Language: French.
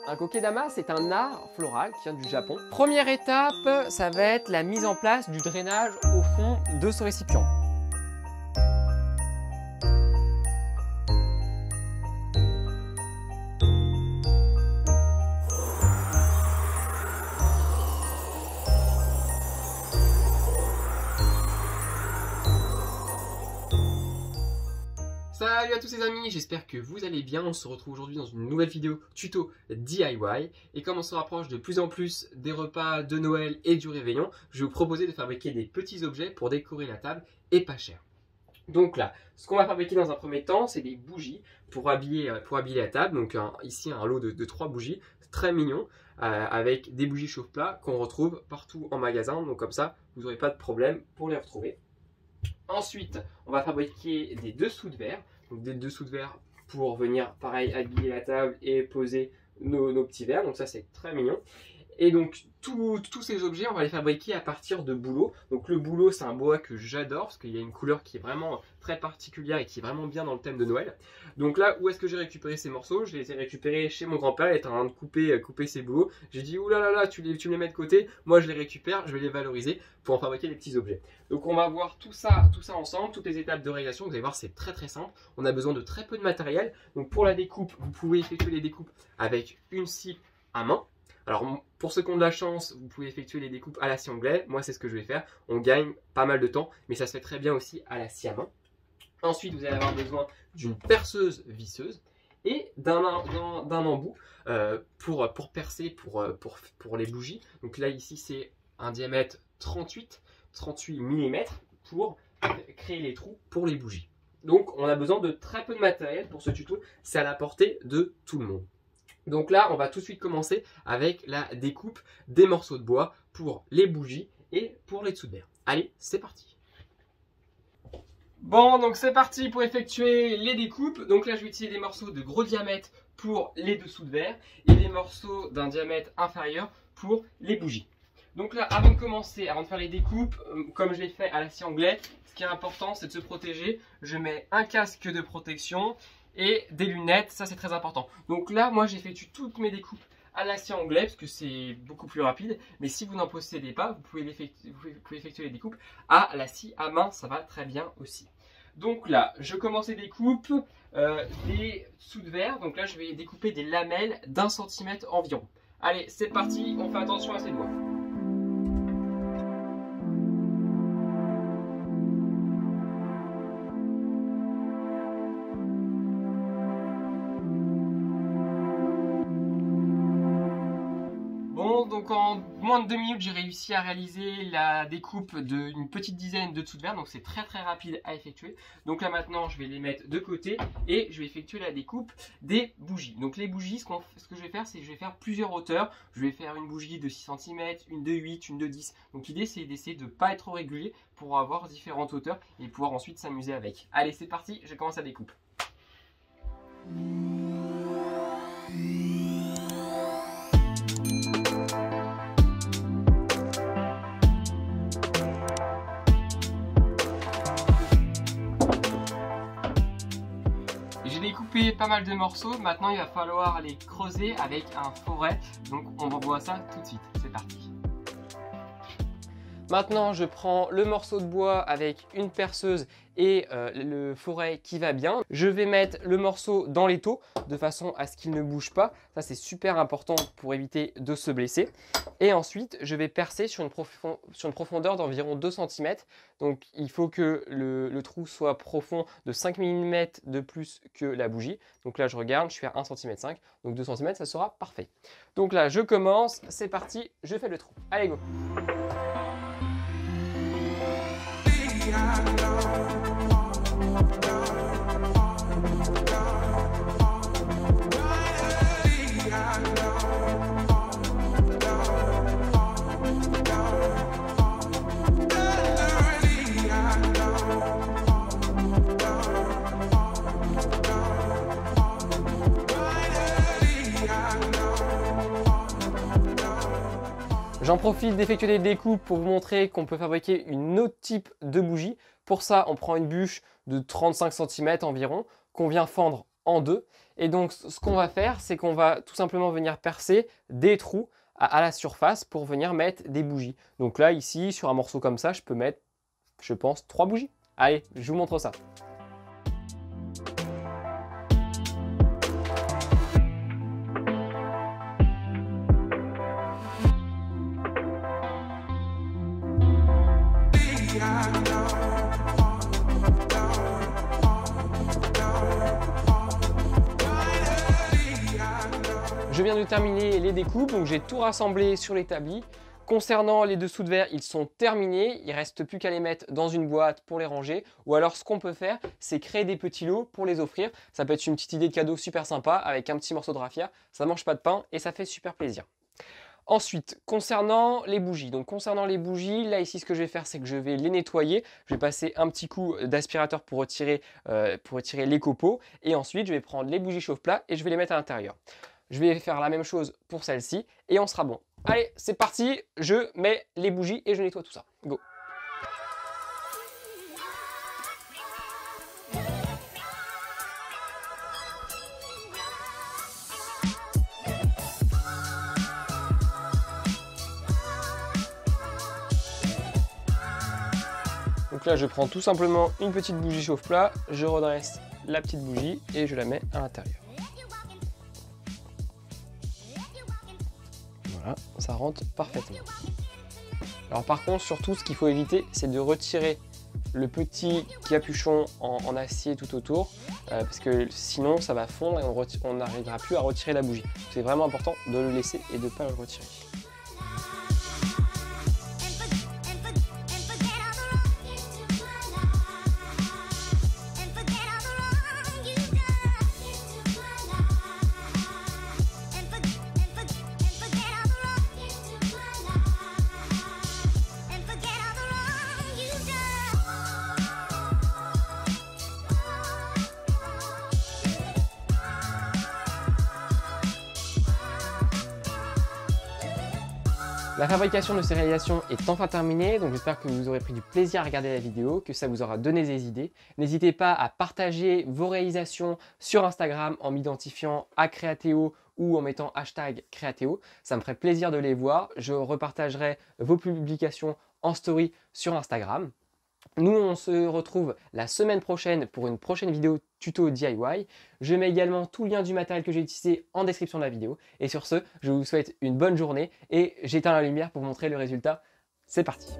Un kokedama, c'est un art floral qui vient du Japon. Première étape, ça va être la mise en place du drainage au fond de ce récipient. Salut à tous les amis, j'espère que vous allez bien. On se retrouve aujourd'hui dans une nouvelle vidéo tuto DIY. Et comme on se rapproche de plus en plus des repas de Noël et du réveillon, je vais vous proposer de fabriquer des petits objets pour décorer la table et pas cher. Donc là, ce qu'on va fabriquer dans un premier temps, c'est des bougies pour habiller la table. Donc ici un lot de 3 bougies, très mignon, avec des bougies chauffe-plat qu'on retrouve partout en magasin. Donc comme ça, vous n'aurez pas de problème pour les retrouver. Ensuite, on va fabriquer des dessous de verre. Donc des dessous de verre pour venir, pareil, habiller la table et poser nos petits verres. Donc ça, c'est très mignon. Et donc, tous ces objets, on va les fabriquer à partir de bouleau. Donc le bouleau, c'est un bois que j'adore parce qu'il y a une couleur qui est vraiment très particulière et qui est vraiment bien dans le thème de Noël. Donc là, où est-ce que j'ai récupéré ces morceaux? Je les ai récupérés chez mon grand-père. Il est en train de couper ces bouleaux. J'ai dit, oulala, tu me les mets de côté. Moi, je les récupère, je vais les valoriser pour en fabriquer des petits objets. Donc on va voir tout ça ensemble, toutes les étapes de réalisation. Vous allez voir, c'est très simple. On a besoin de très peu de matériel. Donc pour la découpe, vous pouvez effectuer les découpes avec une scie à main. Alors pour ceux qui ont de la chance, vous pouvez effectuer les découpes à la scie anglais. Moi, c'est ce que je vais faire. On gagne pas mal de temps, mais ça se fait très bien aussi à la scie à main. Ensuite, vous allez avoir besoin d'une perceuse visseuse et d'un embout pour percer pour les bougies. Donc là, ici, c'est un diamètre 38 mm pour créer les trous pour les bougies. Donc, on a besoin de très peu de matériel pour ce tuto. C'est à la portée de tout le monde. Donc là, on va tout de suite commencer avec la découpe des morceaux de bois pour les bougies et pour les dessous de verre. Allez, c'est parti. Bon, donc c'est parti pour effectuer les découpes. Donc là, je vais utiliser des morceaux de gros diamètre pour les dessous de verre et des morceaux d'un diamètre inférieur pour les bougies. Donc là, avant de commencer, avant de faire les découpes, comme je l'ai fait à la scie anglaise, ce qui est important, c'est de se protéger. Je mets un casque de protection et des lunettes, ça c'est très important. Donc là, moi j'effectue toutes mes découpes à la scie anglaise parce que c'est beaucoup plus rapide. Mais si vous n'en possédez pas, vous pouvez effectuer les découpes à la scie à main, ça va très bien aussi. Donc là, je commence les découpes des dessous de verre. Donc là, je vais découper des lamelles d'1 centimètre environ. Allez, c'est parti, on fait attention à ses doigts. Donc en moins de 2 minutes, j'ai réussi à réaliser la découpe d'une petite dizaine de dessous de verre. Donc c'est très rapide à effectuer. Donc là maintenant, je vais les mettre de côté et je vais effectuer la découpe des bougies. Donc les bougies, ce que je vais faire, c'est que je vais faire plusieurs hauteurs. Je vais faire une bougie de 6 cm, une de 8, une de 10. Donc l'idée, c'est d'essayer de ne pas être trop régulier pour avoir différentes hauteurs et pouvoir ensuite s'amuser avec. Allez, c'est parti, je commence la découpe. J'ai découpé pas mal de morceaux, maintenant il va falloir les creuser avec un foret, donc on revoit ça tout de suite, c'est parti. Maintenant je prends le morceau de bois avec une perceuse et le foret qui va bien. Je vais mettre le morceau dans l'étau de façon à ce qu'il ne bouge pas. Ça c'est super important pour éviter de se blesser. Et ensuite je vais percer sur une profondeur d'environ 2 cm. Donc il faut que le trou soit profond de 5 mm de plus que la bougie. Donc là je regarde, je suis à 1,5 cm. Donc 2 cm ça sera parfait. Donc là je commence, c'est parti, je fais le trou. Allez go! J'en profite d'effectuer des découpes pour vous montrer qu'on peut fabriquer une autre type de bougie. Pour ça, on prend une bûche de 35 cm environ qu'on vient fendre en deux Et donc ce qu'on va faire, c'est qu'on va tout simplement venir percer des trous à la surface pour venir mettre des bougies. Donc là, ici, sur un morceau comme ça, je peux mettre, je pense, 3 bougies. Allez, je vous montre ça. Je viens de terminer les découpes, donc j'ai tout rassemblé sur l'établi. Concernant les dessous de verre, ils sont terminés. Il ne reste plus qu'à les mettre dans une boîte pour les ranger. Ou alors ce qu'on peut faire, c'est créer des petits lots pour les offrir. Ça peut être une petite idée de cadeau super sympa avec un petit morceau de raffia. Ça ne mange pas de pain et ça fait super plaisir. Ensuite, concernant les bougies. Donc concernant les bougies, là ici ce que je vais faire, c'est que je vais les nettoyer. Je vais passer un petit coup d'aspirateur pour retirer les copeaux. Et ensuite, je vais prendre les bougies chauffe-plat et je vais les mettre à l'intérieur. Je vais faire la même chose pour celle-ci et on sera bon. Allez, c'est parti, je mets les bougies et je nettoie tout ça. Go! Donc là, je prends tout simplement une petite bougie chauffe-plat, je redresse la petite bougie et je la mets à l'intérieur. Voilà, ça rentre parfaitement. Alors par contre, surtout, ce qu'il faut éviter, c'est de retirer le petit capuchon en acier tout autour, parce que sinon ça va fondre et on n'arrivera plus à retirer la bougie. C'est vraiment important de le laisser et de ne pas le retirer. La fabrication de ces réalisations est enfin terminée, donc j'espère que vous aurez pris du plaisir à regarder la vidéo, que ça vous aura donné des idées. N'hésitez pas à partager vos réalisations sur Instagram en m'identifiant à Createo ou en mettant hashtag Createo. Ça me ferait plaisir de les voir. Je repartagerai vos publications en story sur Instagram. Nous, on se retrouve la semaine prochaine pour une prochaine vidéo tuto DIY. Je mets également tout le lien du matériel que j'ai utilisé en description de la vidéo. Et sur ce, je vous souhaite une bonne journée et j'éteins la lumière pour vous montrer le résultat. C'est parti!